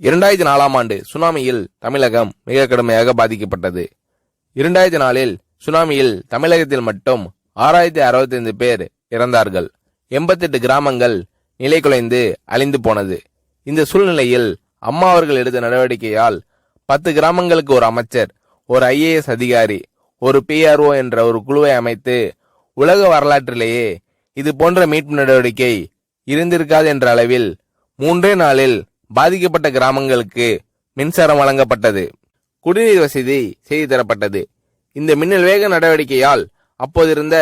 2004ஆம் ஆண்டு சுனாமியில் தமிழகம் மிக கடுமையாக பாதிக்கப்பட்டது. 2004இல் சுனாமியில் தமிழகத்தில் மட்டும் 6065 பேர் இறந்தார்கள். 88 கிராமங்கள் நிலை குலைந்து அழிந்து போனது. இந்த சூழ்நிலையில் அம்மா அவர்கள் எடுத்த நடவடிக்கையால் 10 கிராமங்களுக்கு ஒரு அமைச்சர், ஒரு IAS அதிகாரி, ஒரு PRO என்ற ஒரு குழுவை அமைத்து உலக வரலாற்றிலேயே இது போன்ற மீட்பு நடவடிக்கை இருந்திருக்காது என்ற அளவில் 3 நாளில் பாதிக்கப்பட்ட கிராமங்களுக்கு மின்சாரம் வழங்கப்பட்டது. குடிநீர் வசதி செய்து தரப்பட்டது. இந்த மின்னல் வேக நடவடிக்கையால் அப்போதிருந்த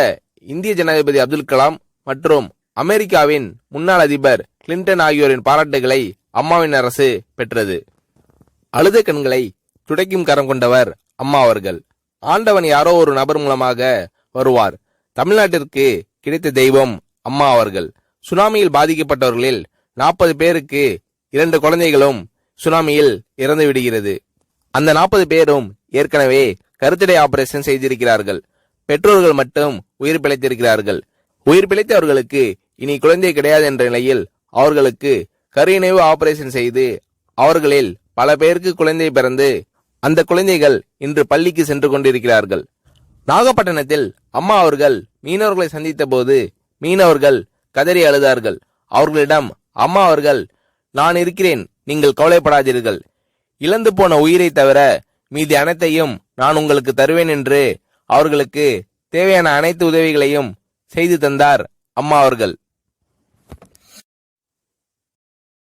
இந்திய ஜனாதிபதி அப்துல் கலாம் மற்றும் அமெரிக்காவின் முன்னாள் அதிபர் கிளின்டன் ஆகியோரின் பாராட்டுகளை அம்மாவின் அரசு பெற்றது. அழுத கண்களை துடைக்கும் கரம் கொண்டவர் அம்மா அவர்கள். ஆண்டவன் யாரோ ஒரு நபர் மூலமாக வருவார். தமிழ்நாட்டிற்கு கிடைத்த தெய்வம் அம்மா அவர்கள். சுனாமியில் பாதிக்கப்பட்டவர்களில் 40 பேருக்கு 2 குழந்தைகளும் சுனாமியில் இறந்து விடுகிறது. அந்த 40 பேரும் ஏற்கனவே கருத்தடை ஆபரேஷன் செய்திருக்கிறார்கள். பெற்றோர்கள் மட்டும் உயிர் பிழைத்திருக்கிறார்கள். உயிர் பிழைத்தவர்களுக்கு இனி குழந்தை கிடையாது என்ற நிலையில் அவர்களுக்கு கருணைவு ஆபரேஷன் செய்து அவர்களில் பல பேருக்கு குழந்தை பிறந்து அந்த குழந்தைகள் இன்று பள்ளிக்கு சென்று கொண்டிருக்கிறார்கள். நாகப்பட்டினத்தில் அம்மா அவர்கள் மீனவர்களை சந்தித்த போது மீனவர்கள் கதறி அழுதார்கள். அவர்களிடம் அம்மா அவர்கள், நான் இருக்கிறேன், நீங்கள் கவலைப்படாதீர்கள், இழந்து போன உயிரை தவிர மீதி அனைத்தையும் நான் உங்களுக்கு தருவேன் என்று அவர்களுக்கு தேவையான அனைத்து உதவிகளையும் செய்து தந்தார் அம்மா அவர்கள்.